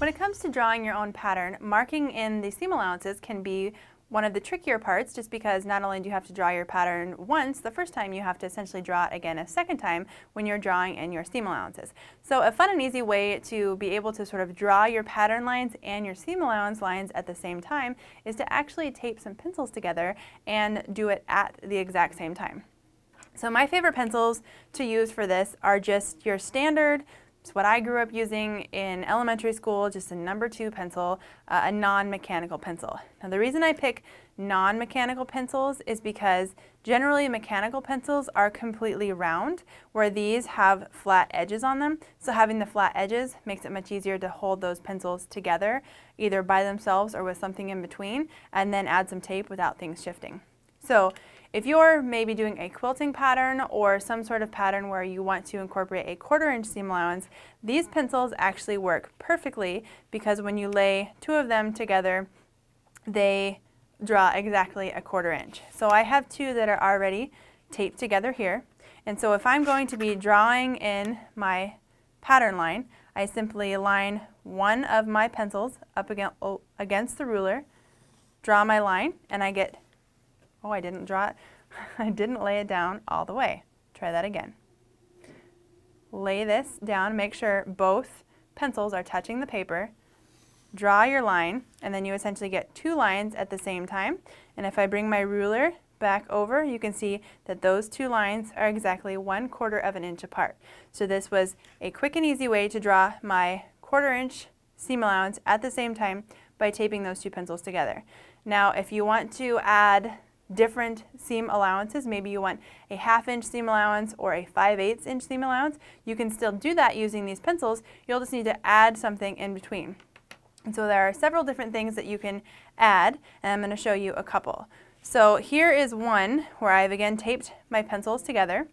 When it comes to drawing your own pattern, marking in the seam allowances can be one of the trickier parts, just because not only do you have to draw your pattern once the first time, you have to essentially draw it again a second time when you're drawing in your seam allowances. So a fun and easy way to be able to sort of draw your pattern lines and your seam allowance lines at the same time is to actually tape some pencils together and do it at the exact same time. So my favorite pencils to use for this are just your standard, it's what I grew up using in elementary school, just a number 2 pencil, a non-mechanical pencil. Now the reason I pick non-mechanical pencils is because generally mechanical pencils are completely round, where these have flat edges on them. So having the flat edges makes it much easier to hold those pencils together, either by themselves or with something in between, and then add some tape without things shifting. So if you're maybe doing a quilting pattern or some sort of pattern where you want to incorporate a 1/4 inch seam allowance, these pencils actually work perfectly because when you lay 2 of them together, they draw exactly a 1/4 inch. So I have 2 that are already taped together here. And so if I'm going to be drawing in my pattern line, I simply line one of my pencils up against the ruler, draw my line, and I get, oh, I didn't draw it. I didn't lay it down all the way. Try that again. Lay this down, make sure both pencils are touching the paper. Draw your line, and then you essentially get 2 lines at the same time. And if I bring my ruler back over, you can see that those 2 lines are exactly 1/4 of an inch apart. So this was a quick and easy way to draw my 1/4 inch seam allowance at the same time by taping those 2 pencils together. Now, if you want to add different seam allowances, maybe you want a 1/2 inch seam allowance or a 5/8 inch seam allowance, you can still do that using these pencils. You'll just need to add something in between. And so there are several different things that you can add, and I'm going to show you a couple. So here is one where I've again taped my pencils together.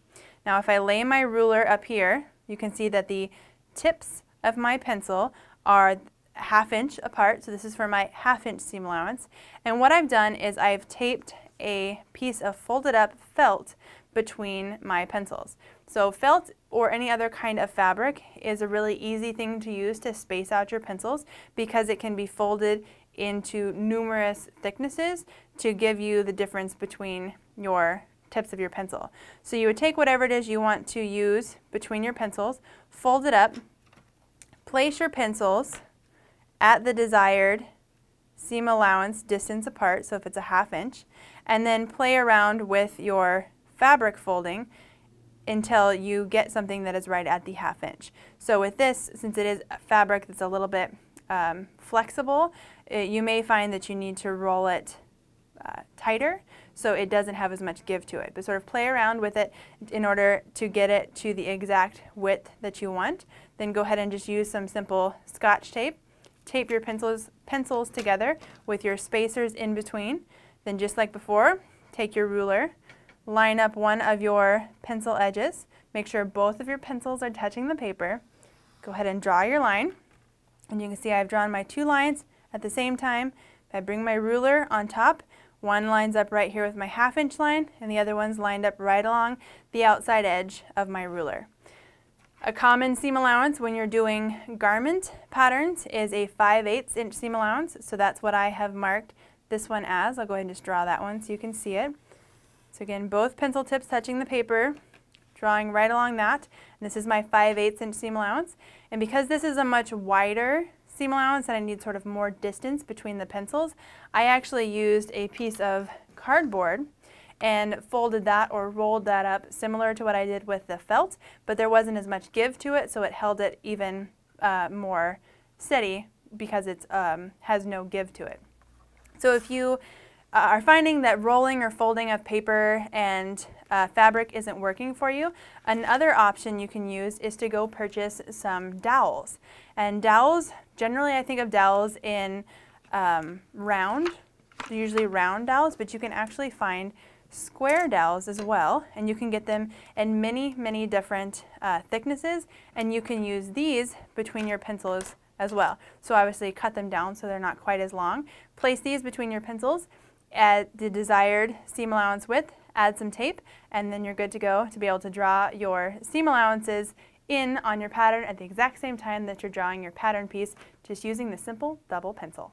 Now if I lay my ruler up here, you can see that the tips of my pencil are 1/2 inch apart, so this is for my 1/2 inch seam allowance. And what I've done is I've taped a piece of folded up felt between my pencils. So felt or any other kind of fabric is a really easy thing to use to space out your pencils because it can be folded into numerous thicknesses to give you the difference between your tips of your pencil. So you would take whatever it is you want to use between your pencils, fold it up, place your pencils at the desired seam allowance distance apart, so if it's a 1/2 inch, and then play around with your fabric folding until you get something that is right at the 1/2 inch. So with this, since it is a fabric that's a little bit flexible, you may find that you need to roll it tighter so it doesn't have as much give to it. But sort of play around with it in order to get it to the exact width that you want. Then go ahead and just use some simple Scotch tape. Tape your pencils together with your spacers in between. Then just like before, take your ruler, line up one of your pencil edges, make sure both of your pencils are touching the paper. Go ahead and draw your line. And you can see I've drawn my 2 lines at the same time. If I bring my ruler on top, one lines up right here with my 1/2 inch line, and the other one's lined up right along the outside edge of my ruler. A common seam allowance when you're doing garment patterns is a 5/8 inch seam allowance, so that's what I have marked this one as. I'll go ahead and just draw that one so you can see it. So again, both pencil tips touching the paper, drawing right along that. And this is my 5/8 inch seam allowance. And because this is a much wider seam allowance and I need sort of more distance between the pencils, I actually used a piece of cardboard and folded that or rolled that up similar to what I did with the felt, but there wasn't as much give to it, so it held it even more steady because it has no give to it. So if you are finding that rolling or folding of paper and fabric isn't working for you, another option you can use is to go purchase some dowels. And dowels, generally I think of dowels in round, usually round dowels, but you can actually find square dowels as well, and you can get them in many different thicknesses, and you can use these between your pencils as well. So obviously cut them down so they're not quite as long. Place these between your pencils at the desired seam allowance width, add some tape, and then you're good to go to be able to draw your seam allowances in on your pattern at the exact same time that you're drawing your pattern piece, just using the simple double pencil.